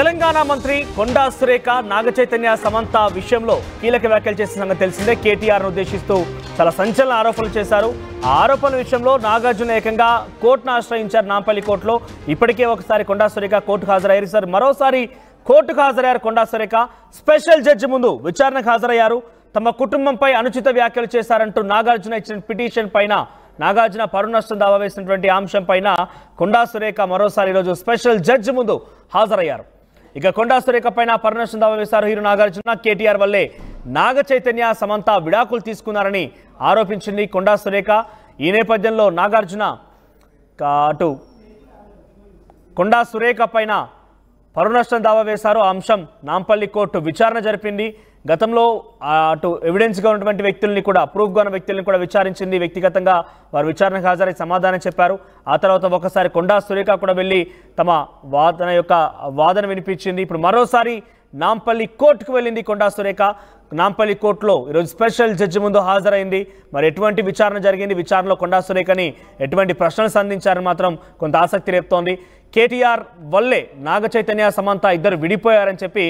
తెలంగాణ మంత్రి కొండా సురేఖ నాగచైతన్య సమంత విషయంలో కీలక వ్యాఖ్యలు చేసిన సంగతి తెలిసిందే. కేటీఆర్ ను ఉద్దేశిస్తూ చాలా సంచలన ఆరోపణలు చేశారు. ఆ ఆరోపణల విషయంలో నాగార్జున ఏకంగా కోర్టును ఆశ్రయించారు. నాంపల్లి కోర్టులో ఇప్పటికే ఒకసారి కొండా సురేఖ కోర్టుకు హాజరయ్యారు. సార్ మరోసారి కోర్టుకు హాజరయ్యారు కొండా సురేఖ. స్పెషల్ జడ్జి ముందు విచారణకు హాజరయ్యారు. తమ కుటుంబంపై అనుచిత వ్యాఖ్యలు చేశారంటూ నాగార్జున ఇచ్చిన పిటిషన్ పైన నాగార్జున పరువు నష్టం దావా వేసినటువంటి అంశం పైన కొండా సురేఖ మరోసారి ఈరోజు స్పెషల్ జడ్జి ముందు హాజరయ్యారు. ఇక కొండా సురేఖ పైన పరువు నష్టం దావా వేశారు హీరో నాగార్జున. కేటీఆర్ వల్లే నాగచైతన్య సమంత విడాకులు తీసుకున్నారని ఆరోపించింది కొండా సురేఖ. ఈ నేపథ్యంలో నాగార్జున అటు కొండా సురేఖ పైన పరువు నష్టం దావా వేశారు. ఆ అంశం నాంపల్లి కోర్టు విచారణ జరిపింది. గతంలో అటు ఎవిడెన్స్గా ఉన్నటువంటి వ్యక్తుల్ని కూడా ప్రూఫ్గా ఉన్న వ్యక్తుల్ని కూడా విచారించింది. వ్యక్తిగతంగా వారు విచారణకు హాజరై సమాధానం చెప్పారు. ఆ తర్వాత ఒకసారి కొండా సురేఖ కూడా వెళ్ళి తమ వాదన వినిపించింది. ఇప్పుడు మరోసారి నాంపల్లి కోర్టుకు వెళ్ళింది కొండా సురేఖ. నాంపల్లి కోర్టులో ఈరోజు స్పెషల్ జడ్జి ముందు హాజరైంది. మరి ఎటువంటి విచారణ జరిగింది, విచారణలో కొండా సురేఖని ఎటువంటి ప్రశ్నలు సంధించారని మాత్రం కొంత ఆసక్తి రేపుతోంది. కేటీఆర్ వల్లే నాగచైతన్య సమంత ఇద్దరు విడిపోయారని చెప్పి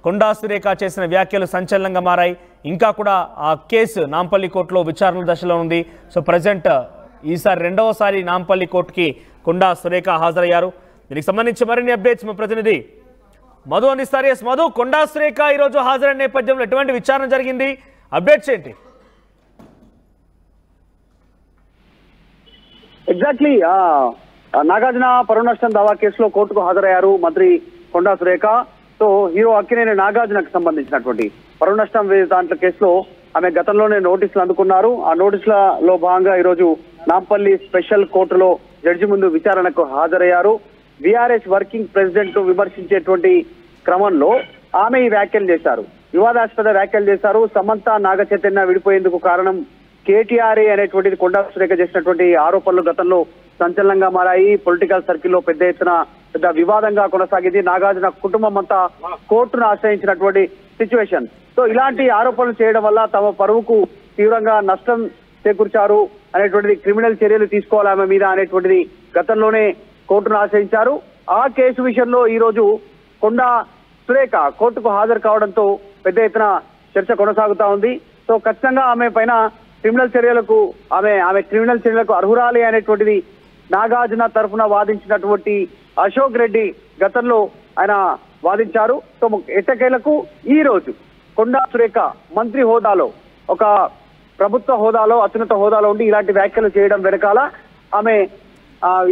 కొండా సురేఖ చేసిన వ్యాఖ్యలు సంచలనంగా మారాయి. ఇంకా కూడా ఆ కేసు నాంపల్లి కోర్టులో విచారణ దశలో ఉంది. సో ప్రజెంట్ ఈసారి రెండవసారి నాంపల్లి కోర్టుకి కొండా సురేఖ హాజరయ్యారు. దీనికి సంబంధించి మరిన్ని అప్డేట్స్ మా ప్రతినిధి మధు అందిస్తారు. ఎస్ మధు, కొండా సురేఖ ఈరోజు హాజరైన నేపథ్యంలో ఎటువంటి విచారణ జరిగింది, అప్డేట్స్ ఏంటి? ఎగ్జాక్ట్లీ నాగార్జున పరువు నష్టం దావా కేసులో కోర్టుకు హాజరయ్యారు మంత్రి కొండా సురేఖ. సో హీరో అక్కినేని నాగార్జునకు సంబంధించినటువంటి పరువు నష్టం దాంట్లో కేసులో ఆమె గతంలోనే నోటీసులు అందుకున్నారు. ఆ నోటీసులలో భాగంగా ఈరోజు నాంపల్లి స్పెషల్ కోర్టులో జడ్జి ముందు విచారణకు హాజరయ్యారు. బీఆర్ఎస్ వర్కింగ్ ప్రెసిడెంట్ విమర్శించేటువంటి క్రమంలో ఆమె ఈ వ్యాఖ్యలు చేశారు, వివాదాస్పద వ్యాఖ్యలు చేశారు. సమంత నాగచైతన్య విడిపోయేందుకు కారణం కేటీఆర్ఏ అనేటువంటిది కొండా సురేఖ చేసినటువంటి ఆరోపణలు గతంలో సంచలనంగా మారాయి. పొలిటికల్ సర్కిల్లో పెద్ద వివాదంగా కొనసాగింది. నాగార్జున కుటుంబం అంతా కోర్టును ఆశ్రయించినటువంటి సిచ్యువేషన్. సో ఇలాంటి ఆరోపణలు చేయడం వల్ల తమ పరువుకు తీవ్రంగా నష్టం చేకూర్చారు అనేటువంటిది, క్రిమినల్ చర్యలు తీసుకోవాలి ఆమె మీద అనేటువంటిది గతంలోనే కోర్టును ఆశ్రయించారు. ఆ కేసు విషయంలో ఈ రోజు కొండా సురేఖ కోర్టుకు హాజరు కావడంతో పెద్ద ఎత్తున చర్చ కొనసాగుతా ఉంది. సో ఖచ్చితంగా ఆమె పైన క్రిమినల్ చర్యలకు ఆమె క్రిమినల్ చర్యలకు అర్హురాలి అనేటువంటిది నాగార్జున తరఫున వాదించినటువంటి అశోక్ రెడ్డి గతంలో ఆయన వాదించారు. సో ఎట్టకేలకు ఈ రోజు కొండా సురేఖ మంత్రి హోదాలో, ఒక ప్రభుత్వ హోదాలో, అత్యున్నత హోదాలో ఉండి ఇలాంటి వ్యాఖ్యలు చేయడం వెనకాల ఆమె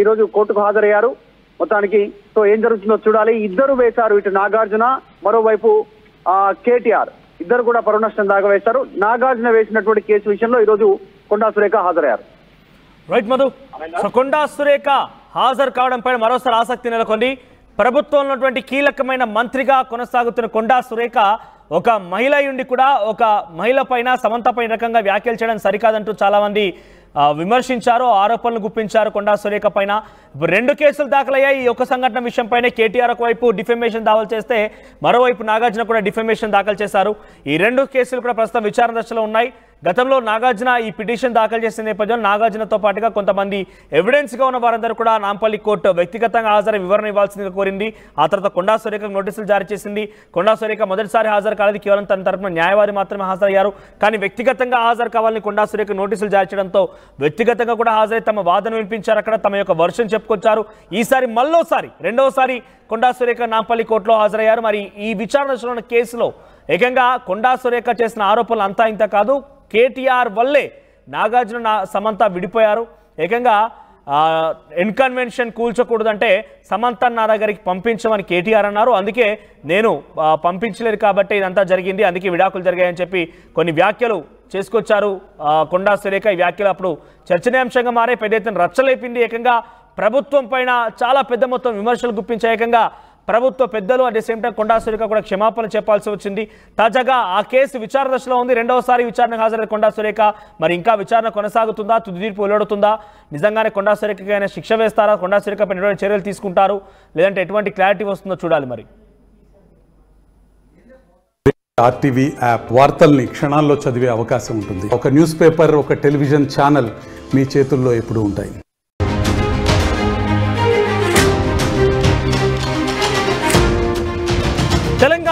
ఈరోజు కోర్టుకు హాజరయ్యారు. మొత్తానికి సో ఏం జరుగుతుందో చూడాలి. ఇద్దరు వేశారు, ఇటు నాగార్జున, మరోవైపు కేటీఆర్, ఇద్దరు కూడా పరువు నష్టం దాకా వేశారు. నాగార్జున వేసినటువంటి కేసు విషయంలో ఈరోజు కొండా సురేఖ హాజరయ్యారు. రైట్ మధు, సో కొండా సురేఖ హాజరు కావడం పైన మరోసారి ఆసక్తి నెలకొంది. ప్రభుత్వంలో ఉన్నటువంటి కీలకమైన మంత్రిగా కొనసాగుతున్న కొండా సురేఖ ఒక మహిళ ఉండి కూడా ఒక మహిళ పైన, సమంత పైన రకంగా వ్యాఖ్యలు చేయడం సరికాదంటూ చాలా మంది విమర్శించారు, ఆరోపణలు గుప్పించారు కొండా సురేఖ పైన. రెండు కేసులు దాఖలయ్యాయి. ఈ ఒక సంఘటన విషయం పైన కేటీఆర్ ఒకవైపు డిఫెమేషన్ దాఖలు చేస్తే మరోవైపు నాగార్జున కూడా డిఫెమేషన్ దాఖలు చేశారు. ఈ రెండు కేసులు కూడా ప్రస్తుతం విచారణ దశలో ఉన్నాయి. గతంలో నాగార్జున ఈ పిటిషన్ దాఖలు చేసిన నేపథ్యంలో నాగార్జునతో పాటుగా కొంతమంది ఎవిడెన్స్గా ఉన్న వారందరూ కూడా నాంపల్లి కోర్టు వ్యక్తిగతంగా హాజరై వివరణ ఇవ్వాల్సిందిగా కోరింది. ఆ తర్వాత కొండా సురేఖకు నోటీసులు జారీ చేసింది. కొండా సురేఖ మొదటిసారి హాజరు కాలేదు, కేవలం తన తరపున న్యాయవాది మాత్రమే హాజరయ్యారు. కానీ వ్యక్తిగతంగా హాజరు కావాలని కొండా సురేఖ నోటీసులు జారీ చేయడంతో వ్యక్తిగతంగా కూడా హాజరై తమ వాదన వినిపించారు. అక్కడ తమ యొక్క వర్షన్ చెప్పుకొచ్చారు. ఈసారి రెండవసారి కొండా సురేఖ నాంపల్లి కోర్టులో హాజరయ్యారు. మరి ఈ విచారణ కేసులో ఏకంగా కొండా సురేఖ చేసిన ఆరోపణలు అంతా ఇంత కాదు. కేటీఆర్ వల్లే నాగార్జున సమంత విడిపోయారు. ఏకంగా ఎన్కన్వెన్షన్ కూల్చకూడదంటే సమంత నా దగ్గరికి పంపించమని కేటీఆర్ అన్నారు. అందుకే నేను పంపించలేదు కాబట్టి ఇదంతా జరిగింది, అందుకే విడాకులు జరిగాయని చెప్పి కొన్ని వ్యాఖ్యలు చేసుకొచ్చారు కొండా సురేఖ. ఈ వ్యాఖ్యలు అప్పుడు చర్చనీయాంశంగా మారే పెద్ద ఎత్తున రచ్చలేపింది. ఏకంగా ప్రభుత్వం పైన చాలా పెద్ద మొత్తం విమర్శలు గుప్పించాయి. ఏకంగా ప్రభుత్వ పెద్దలు at the same time Konda Surekha కూడా క్షమాపణ చెప్పాల్సి వచ్చింది. తాజాగా ఆ కేసు విచారణ దశలో ఉంది. రెండవసారి విచారణకు హాజరైన కొండా సురేఖ. మరి ఇంకా విచారణ కొనసాగుతుందా, తుది తీర్పు వెలువడుతుందా, నిజంగానే కొండా సురేఖకి అయినా శిక్ష వేస్తారా, కొండా సురేఖ పైన ఎటువంటి చర్యలు తీసుకుంటారు, లేదంటే ఎటువంటి క్లారిటీ వస్తుందో చూడాలి. మరి ఆర్టీవీ యాప్ వార్తల్ని క్షణాల్లో చదివే అవకాశం ఉంటుంది. ఒక న్యూస్ పేపర్, ఒక టెలివిజన్ ఛానల్ మీ చేతుల్లో ఎప్పుడూ ఉంటాయి.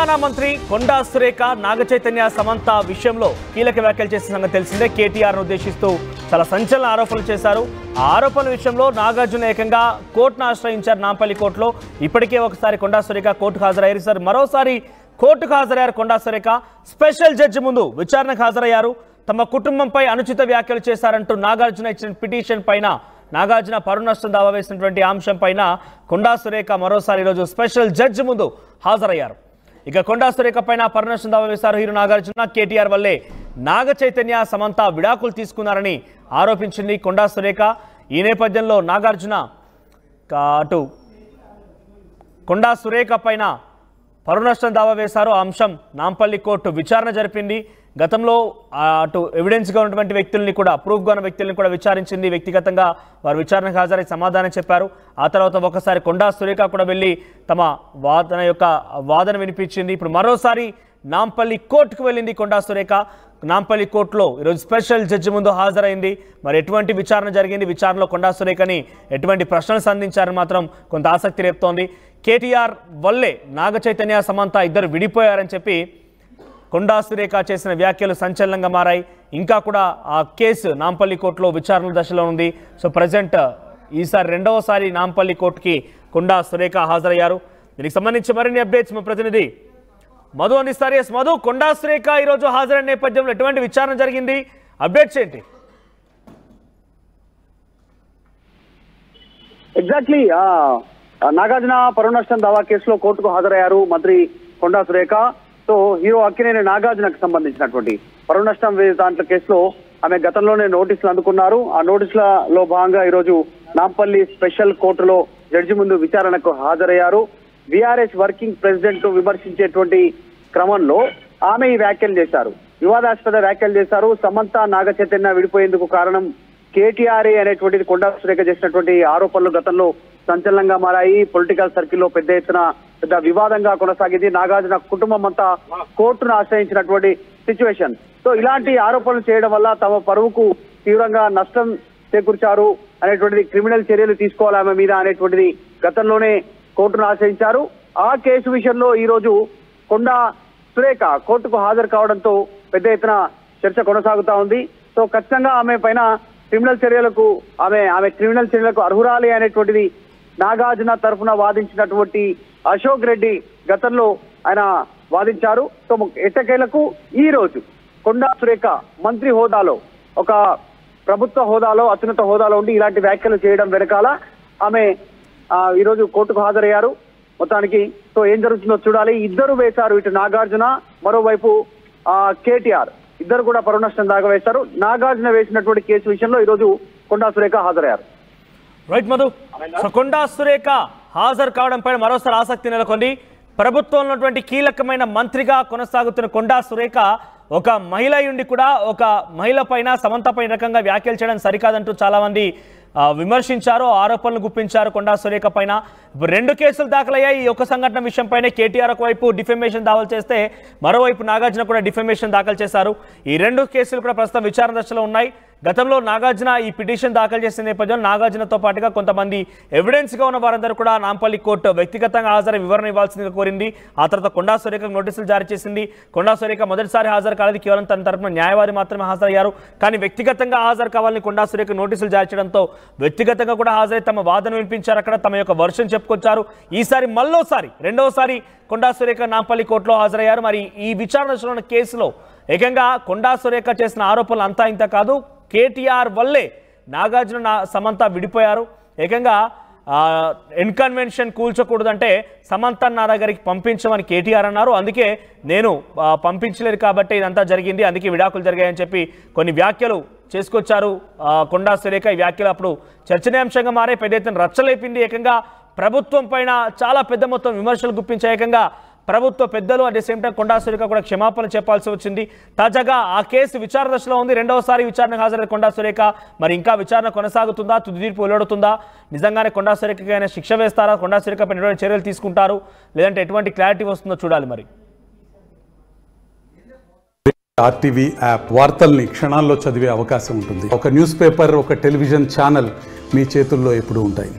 రవాణా మంత్రి కొండా సురేఖ నాగచైతన్య సమంత విషయంలో కీలక వ్యాఖ్యలు చేసిన సంగతి తెలిసిందే. కేటీఆర్ను ఉద్దేశిస్తూ చాలా సంచలన ఆరోపణలు చేశారు. ఆ ఆరోపణల విషయంలో నాగార్జున ఏకంగా కోర్టును ఆశ్రయించారు. నాంపల్లి కోర్టులో ఇప్పటికే ఒకసారి కొండా సురేఖ కోర్టుకు హాజరయ్యారు. సార్ మరోసారి కోర్టుకు హాజరయ్యారు కొండా సురేఖ. స్పెషల్ జడ్జి ముందు విచారణకు హాజరయ్యారు. తమ కుటుంబంపై అనుచిత వ్యాఖ్యలు చేశారంటూ నాగార్జున ఇచ్చిన పిటిషన్ పైన నాగార్జున పరువు నష్టం దావా వేసినటువంటి అంశం పైన కొండా సురేఖ మరోసారి ఈరోజు స్పెషల్ జడ్జి ముందు హాజరయ్యారు. ఇక కొండా సురేఖ పైన పరువు నష్టం దావా వేశారు హీరో నాగార్జున. కేటీఆర్ వల్లే నాగ చైతన్య సమంత విడాకులు తీసుకున్నారని ఆరోపించింది కొండా సురేఖ. ఈ నేపథ్యంలో నాగార్జున అటు కొండా సురేఖ పైన పరువు నష్టం దావా వేశారు. ఆ అంశం నాంపల్లి కోర్టు విచారణ జరిపింది. గతంలో అటు ఎవిడెన్స్గా ఉన్నటువంటి వ్యక్తుల్ని కూడా ప్రూఫ్గా ఉన్న వ్యక్తుల్ని కూడా విచారించింది. వ్యక్తిగతంగా వారు విచారణకు హాజరై సమాధానం చెప్పారు. ఆ తర్వాత ఒకసారి కొండా సురేఖ కూడా వెళ్ళి తమ వాదన వినిపించింది. ఇప్పుడు మరోసారి నాంపల్లి కోర్టుకు వెళ్ళింది కొండా సురేఖ. నాంపల్లి కోర్టులో ఈరోజు స్పెషల్ జడ్జి ముందు హాజరైంది. మరి ఎటువంటి విచారణ జరిగింది, విచారణలో కొండా సురేఖని ఎటువంటి ప్రశ్నలు సంధించారని మాత్రం కొంత ఆసక్తి రేపుతోంది. కేటీఆర్ వల్లే నాగ చైతన్య సమంత ఇద్దరు విడిపోయారని చెప్పి కొండా సురేఖ చేసిన వ్యాఖ్యలు సంచలనంగా మారాయి. ఇంకా కూడా ఆ కేసు నాంపల్లి కోర్టులో విచారణ దశలో ఉంది. సో ప్రజెంట్ ఈసారి రెండవసారి నాంపల్లి కోర్టుకి కొండా సురేఖ హాజరయ్యారు. దీనికి సంబంధించి మరిన్ని అప్డేట్స్ మా ప్రతినిధి మధు అందిస్తారు. ఎస్ మధు, కొండా సురేఖ ఈరోజు హాజరైన నేపథ్యంలో ఎటువంటి విచారణ జరిగింది, అప్డేట్స్ ఏంటి? ఎగ్జాక్ట్లీ నాగార్జున పరువు నష్టం దావా కేసులో కోర్టుకు హాజరయ్యారు మంత్రి కొండా సురేఖ. సో హీరో అక్కినేని నాగార్జునకు సంబంధించినటువంటి పరువు నష్టం దాంట్లో కేసులో ఆమె గతంలోనే నోటీసులు అందుకున్నారు. ఆ నోటీసులలో భాగంగా ఈరోజు నాంపల్లి స్పెషల్ కోర్టులో జడ్జి ముందు విచారణకు హాజరయ్యారు. బీఆర్ఎస్ వర్కింగ్ ప్రెసిడెంట్ విమర్శించేటువంటి క్రమంలో ఆమె ఈ వ్యాఖ్యలు చేశారు, వివాదాస్పద వ్యాఖ్యలు చేశారు. సమంత నాగ చైతన్య విడిపోయేందుకు కారణం కేటీఆర్ఏ అనేటువంటిది కొండా సురేఖ చేసినటువంటి ఆరోపణలు గతంలో సంచలనంగా మారాయి. పొలిటికల్ సర్కిల్లో పెద్ద వివాదంగా కొనసాగింది. నాగార్జున కుటుంబం అంతా కోర్టును ఆశ్రయించినటువంటి సిచ్యువేషన్. సో ఇలాంటి ఆరోపణలు చేయడం వల్ల తమ పరువుకు తీవ్రంగా నష్టం చేకూర్చారు అనేటువంటిది, క్రిమినల్ చర్యలు తీసుకోవాలి ఆమె మీద అనేటువంటిది గతంలోనే కోర్టును ఆశ్రయించారు. ఆ కేసు విషయంలో ఈ రోజు కొండా సురేఖ కోర్టుకు హాజరు కావడంతో పెద్ద ఎత్తున చర్చ కొనసాగుతా ఉంది. సో ఖచ్చితంగా ఆమె పైన క్రిమినల్ చర్యలకు ఆమె క్రిమినల్ చర్యలకు అర్హురాలి అనేటువంటిది నాగార్జున తరఫున వాదించినటువంటి అశోక్ రెడ్డి గతంలో ఆయన వాదించారు. సో ఎట్టకేలకు ఈ రోజు కొండా సురేఖ మంత్రి హోదాలో, ఒక ప్రభుత్వ హోదాలో, అత్యున్నత హోదాలో ఉండి ఇలాంటి వ్యాఖ్యలు చేయడం వెనకాల ఆమె ఈరోజు కోర్టుకు హాజరయ్యారు. మొత్తానికి సో ఏం జరుగుతుందో చూడాలి. ఇద్దరు వేశారు, ఇటు నాగార్జున, మరోవైపు కేటీఆర్, ఇద్దరు కూడా పరువు నష్టం దాకా వేశారు. నాగార్జున వేసినటువంటి కేసు విషయంలో ఈరోజు కొండా సురేఖ హాజరయ్యారు. రైట్ మధు, సో కొండా సురేఖ హాజరు కావడంపై మరోసారి ఆసక్తి నెలకొంది. ప్రభుత్వంలో ఉన్నటువంటి కీలకమైన మంత్రిగా కొనసాగుతున్న కొండా సురేఖ ఒక మహిళ ఉండి కూడా ఒక మహిళ పైన, సమంత పైన రకంగా వ్యాఖ్యలు చేయడం సరికాదంటూ చాలా మంది విమర్శించారు, ఆరోపణలు గుప్పించారు కొండా సురేఖ పైన. ఇప్పుడు రెండు కేసులు దాఖలయ్యాయి. ఈ ఒక్క సంఘటన విషయంపైనే కేటీఆర్ ఒకవైపు డిఫెమేషన్ దాఖలు చేస్తే మరోవైపు నాగార్జున కూడా డిఫెమేషన్ దాఖలు చేశారు. ఈ రెండు కేసులు కూడా ప్రస్తుతం విచారణ దశలో ఉన్నాయి. గతంలో నాగార్జున ఈ పిటిషన్ దాఖలు చేసిన నేపథ్యంలో నాగార్జునతో పాటుగా కొంతమంది ఎవిడెన్స్గా ఉన్న వారందరూ కూడా నాంపల్లి కోర్టు వ్యక్తిగతంగా హాజరై వివరణ ఇవ్వాల్సిందిగా కోరింది. ఆ తర్వాత కొండా సురేఖకు నోటీసులు జారీ చేసింది. కొండా సురేఖ మొదటిసారి హాజరు కాలేదు, కేవలం తన తరపున న్యాయవాది మాత్రమే హాజరయ్యారు. కానీ వ్యక్తిగతంగా హాజరు కావాలని కొండా సురేఖ నోటీసులు జారీ చేయడంతో వ్యక్తిగతంగా కూడా హాజరై తమ వాదన వినిపించారు. అక్కడ తమ యొక్క వర్షన్ చెప్పుకొచ్చారు. ఈసారి రెండవసారి కొండా సురేఖ నాంపల్లి కోర్టులో హాజరయ్యారు. మరి ఈ విచారణ ఉన్న కేసులో ఏకంగా కొండా సురేఖ చేసిన ఆరోపణలు అంతా ఇంత కాదు, కేటీఆర్ వల్లే నాగార్జున సమంత విడిపోయారు. ఏకంగా ఎన్కన్వెన్షన్ కూల్చకూడదంటే సమంత నా దగ్గరికి పంపించమని కేటీఆర్ అన్నారు. అందుకే నేను పంపించలేదు కాబట్టి ఇదంతా జరిగింది, అందుకే విడాకులు జరిగాయని చెప్పి కొన్ని వ్యాఖ్యలు చేసుకొచ్చారు కొండా సురేఖ. ఈ వ్యాఖ్యలు అప్పుడు చర్చనీయాంశంగా మారే పెద్ద ఎత్తున రచ్చలేపింది. ఏకంగా ప్రభుత్వం పైన చాలా పెద్ద మొత్తం విమర్శలు గుప్పించే ఏకంగా ప్రభుత్వ పెద్దలు at the same time Konda Surekha కూడా క్షమాపణ చెప్పాల్సి వచ్చింది. తాజాగా ఆ కేసు విచారణ దశలో ఉంది. రెండవసారి విచారణకు హాజరైన కొండా సురేఖ. మరి ఇంకా విచారణ కొనసాగుతుందా, తుది తీర్పు వెలువడుతుందా, నిజంగానే కొండా సురేఖకి అయినా శిక్ష వేస్తారా, కొండా సురేఖ పైన ఎటువంటి చర్యలు తీసుకుంటారు, లేదంటే ఎటువంటి క్లారిటీ వస్తుందో చూడాలి. మరి ఆర్టీవీ యాప్ వార్తల్ని క్షణాల్లో చదివే అవకాశం ఉంటుంది. ఒక న్యూస్ పేపర్, ఒక టెలివిజన్ ఛానల్ మీ చేతుల్లో ఎప్పుడూ ఉంటాయి.